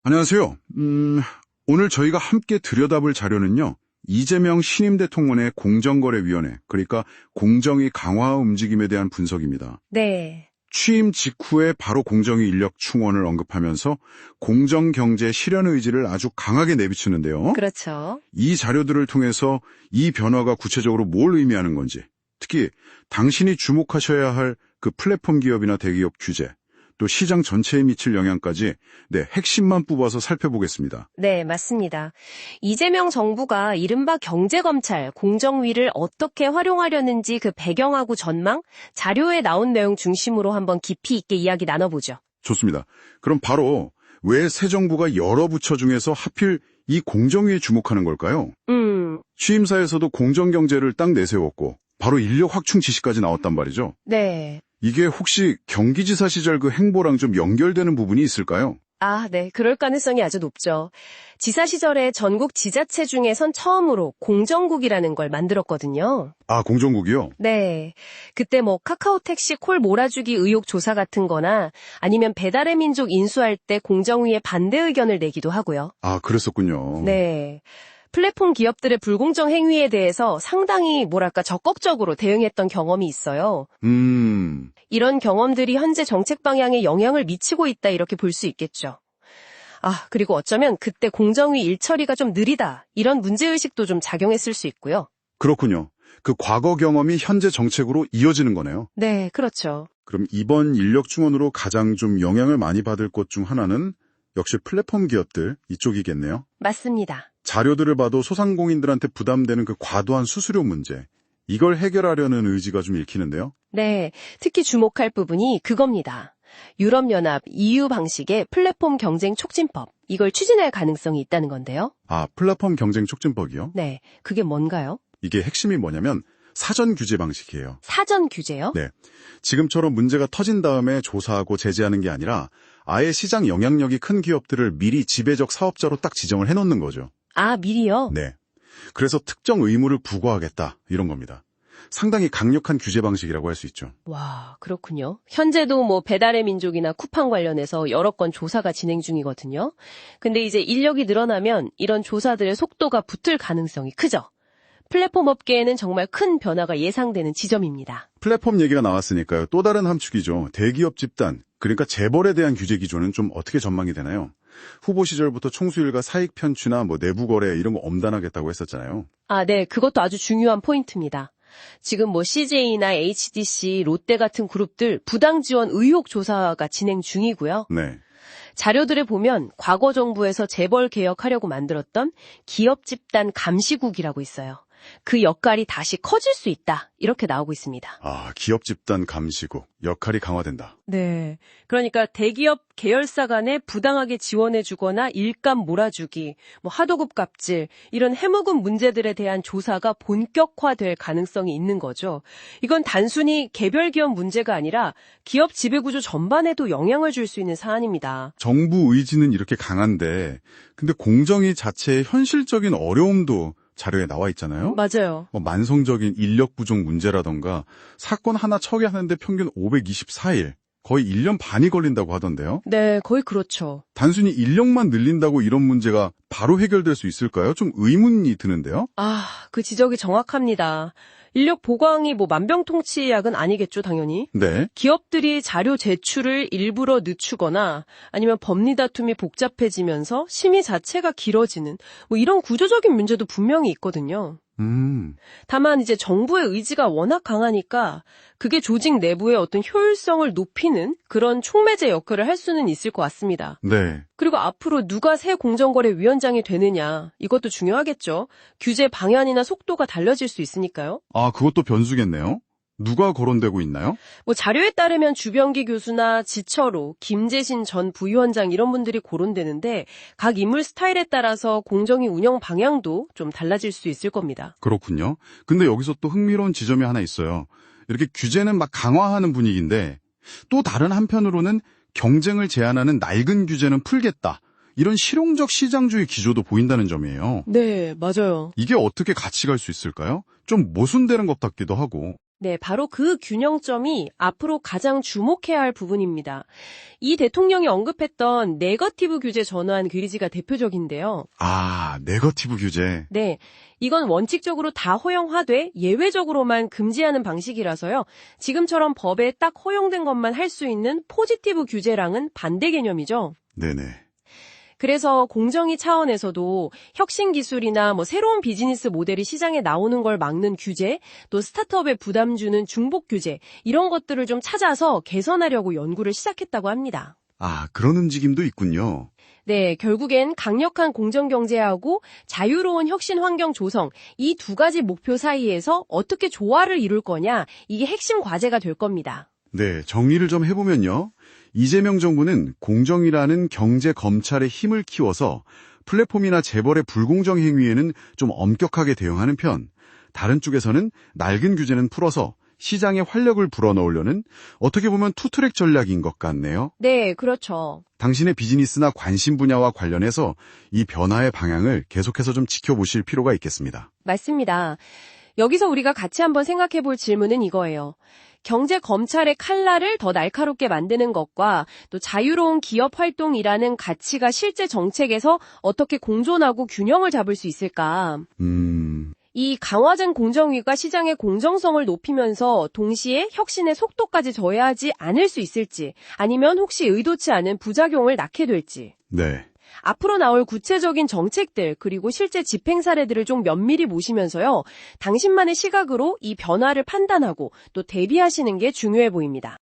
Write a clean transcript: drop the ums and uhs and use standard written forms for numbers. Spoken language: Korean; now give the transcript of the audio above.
안녕하세요. 오늘 저희가 함께 들여다볼 자료는요. 이재명 신임 대통령의 공정거래위원회, 그러니까 공정위 강화 움직임에 대한 분석입니다. 네. 취임 직후에 바로 공정위 인력 충원을 언급하면서 공정경제 실현 의지를 아주 강하게 내비추는데요. 그렇죠. 이 자료들을 통해서 이 변화가 구체적으로 뭘 의미하는 건지, 특히 당신이 주목하셔야 할 그 플랫폼 기업이나 대기업 규제, 또 시장 전체에 미칠 영향까지 핵심만 뽑아서 살펴보겠습니다. 네, 맞습니다. 이재명 정부가 이른바 경제검찰, 공정위를 어떻게 활용하려는지 그 배경하고 전망, 자료에 나온 내용 중심으로 한번 깊이 있게 이야기 나눠보죠. 좋습니다. 그럼 바로 왜 새 정부가 여러 부처 중에서 하필 이 공정위에 주목하는 걸까요? 취임사에서도 공정경제를 딱 내세웠고 바로 인력 확충 지시까지 나왔단 말이죠. 네. 이게 혹시 경기지사 시절 그 행보랑 좀 연결되는 부분이 있을까요? 네. 그럴 가능성이 아주 높죠. 지사 시절에 전국 지자체 중에선 처음으로 공정국이라는 걸 만들었거든요. 아, 공정국이요? 네. 그때 카카오 택시 콜 몰아주기 의혹 조사 같은 거나 아니면 배달의 민족 인수할 때 공정위에 반대 의견을 내기도 하고요. 아, 그랬었군요. 네. 플랫폼 기업들의 불공정 행위에 대해서 상당히 적극적으로 대응했던 경험이 있어요. 이런 경험들이 현재 정책 방향에 영향을 미치고 있다 이렇게 볼 수 있겠죠. 그리고 어쩌면 그때 공정위 일처리가 좀 느리다 이런 문제의식도 좀 작용했을 수 있고요. 그렇군요. 그 과거 경험이 현재 정책으로 이어지는 거네요. 네, 그렇죠. 그럼 이번 인력 충원으로 가장 좀 영향을 많이 받을 것 중 하나는 역시 플랫폼 기업들 이쪽이겠네요. 맞습니다. 자료들을 봐도 소상공인들한테 부담되는 그 과도한 수수료 문제, 이걸 해결하려는 의지가 좀 읽히는데요. 네, 특히 주목할 부분이 그겁니다. 유럽연합 EU 방식의 플랫폼 경쟁 촉진법, 이걸 추진할 가능성이 있다는 건데요. 아, 플랫폼 경쟁 촉진법이요? 네, 그게 뭔가요? 이게 핵심이 뭐냐면 사전 규제 방식이에요. 사전 규제요? 네. 지금처럼 문제가 터진 다음에 조사하고 제재하는 게 아니라 아예 시장 영향력이 큰 기업들을 미리 지배적 사업자로 딱 지정을 해놓는 거죠. 미리요? 네. 그래서 특정 의무를 부과하겠다, 이런 겁니다. 상당히 강력한 규제 방식이라고 할 수 있죠. 와, 그렇군요. 현재도 배달의 민족이나 쿠팡 관련해서 여러 건 조사가 진행 중이거든요. 근데 이제 인력이 늘어나면 이런 조사들의 속도가 붙을 가능성이 크죠. 플랫폼 업계에는 정말 큰 변화가 예상되는 지점입니다. 플랫폼 얘기가 나왔으니까요. 또 다른 함축이죠. 대기업 집단, 그러니까 재벌에 대한 규제 기조는 좀 어떻게 전망이 되나요? 후보 시절부터 총수일과 사익 편취나 내부 거래 이런 거 엄단하겠다고 했었잖아요. 네. 그것도 아주 중요한 포인트입니다. 지금 CJ나 HDC, 롯데 같은 그룹들 부당 지원 의혹 조사가 진행 중이고요. 네. 자료들을 보면 과거 정부에서 재벌 개혁하려고 만들었던 기업 집단 감시국이라고 있어요. 그 역할이 다시 커질 수 있다. 이렇게 나오고 있습니다. 기업 집단 감시국, 역할이 강화된다. 네. 그러니까 대기업 계열사 간에 부당하게 지원해주거나 일감 몰아주기, 하도급 갑질, 이런 해묵은 문제들에 대한 조사가 본격화될 가능성이 있는 거죠. 이건 단순히 개별 기업 문제가 아니라 기업 지배구조 전반에도 영향을 줄 수 있는 사안입니다. 정부 의지는 이렇게 강한데, 근데 공정위 자체의 현실적인 어려움도 자료에 나와 있잖아요. 맞아요. 만성적인 인력 부족 문제라던가 사건 하나 처리하는데 평균 524일, 거의 1년 반이 걸린다고 하던데요. 네, 거의 그렇죠. 단순히 인력만 늘린다고 이런 문제가 바로 해결될 수 있을까요? 좀 의문이 드는데요. 그 지적이 정확합니다. 인력 보강이 만병통치약은 아니겠죠, 당연히. 네. 기업들이 자료 제출을 일부러 늦추거나 아니면 법리 다툼이 복잡해지면서 심의 자체가 길어지는 이런 구조적인 문제도 분명히 있거든요. 다만 이제 정부의 의지가 워낙 강하니까 그게 조직 내부의 어떤 효율성을 높이는 그런 촉매제 역할을 할 수는 있을 것 같습니다. 네. 그리고 앞으로 누가 새 공정거래위원장이 되느냐 이것도 중요하겠죠. 규제 방향이나 속도가 달라질 수 있으니까요. 그것도 변수겠네요. 누가 거론되고 있나요? 자료에 따르면 주병기 교수나 지철호, 김재신 전 부위원장 이런 분들이 거론되는데 각 인물 스타일에 따라서 공정위 운영 방향도 좀 달라질 수 있을 겁니다. 그렇군요. 근데 여기서 또 흥미로운 지점이 하나 있어요. 이렇게 규제는 막 강화하는 분위기인데 또 다른 한편으로는 경쟁을 제한하는 낡은 규제는 풀겠다. 이런 실용적 시장주의 기조도 보인다는 점이에요. 네, 맞아요. 이게 어떻게 같이 갈 수 있을까요? 좀 모순되는 것 같기도 하고. 네, 바로 그 균형점이 앞으로 가장 주목해야 할 부분입니다. 이 대통령이 언급했던 네거티브 규제 전환 괴리지가 대표적인데요. 아, 네거티브 규제. 네, 이건 원칙적으로 다 허용하되 예외적으로만 금지하는 방식이라서요. 지금처럼 법에 딱 허용된 것만 할 수 있는 포지티브 규제랑은 반대 개념이죠. 네네. 그래서 공정위 차원에서도 혁신 기술이나 새로운 비즈니스 모델이 시장에 나오는 걸 막는 규제, 또 스타트업에 부담 주는 중복 규제, 이런 것들을 좀 찾아서 개선하려고 연구를 시작했다고 합니다. 아, 그런 움직임도 있군요. 네, 결국엔 강력한 공정경제하고 자유로운 혁신 환경 조성, 이 두 가지 목표 사이에서 어떻게 조화를 이룰 거냐, 이게 핵심 과제가 될 겁니다. 네, 정리를 좀 해보면요. 이재명 정부는 공정이라는 경제 검찰의 힘을 키워서 플랫폼이나 재벌의 불공정 행위에는 좀 엄격하게 대응하는 편, 다른 쪽에서는 낡은 규제는 풀어서 시장에 활력을 불어넣으려는 어떻게 보면 투트랙 전략인 것 같네요. 네, 그렇죠. 당신의 비즈니스나 관심 분야와 관련해서 이 변화의 방향을 계속해서 좀 지켜보실 필요가 있겠습니다. 맞습니다. 여기서 우리가 같이 한번 생각해 볼 질문은 이거예요. 경제 검찰의 칼날을 더 날카롭게 만드는 것과 또 자유로운 기업 활동이라는 가치가 실제 정책에서 어떻게 공존하고 균형을 잡을 수 있을까? 이 강화된 공정위가 시장의 공정성을 높이면서 동시에 혁신의 속도까지 더해하지 않을 수 있을지, 아니면 혹시 의도치 않은 부작용을 낳게 될지. 네. 앞으로 나올 구체적인 정책들 그리고 실제 집행 사례들을 좀 면밀히 보시면서요. 당신만의 시각으로 이 변화를 판단하고 또 대비하시는 게 중요해 보입니다.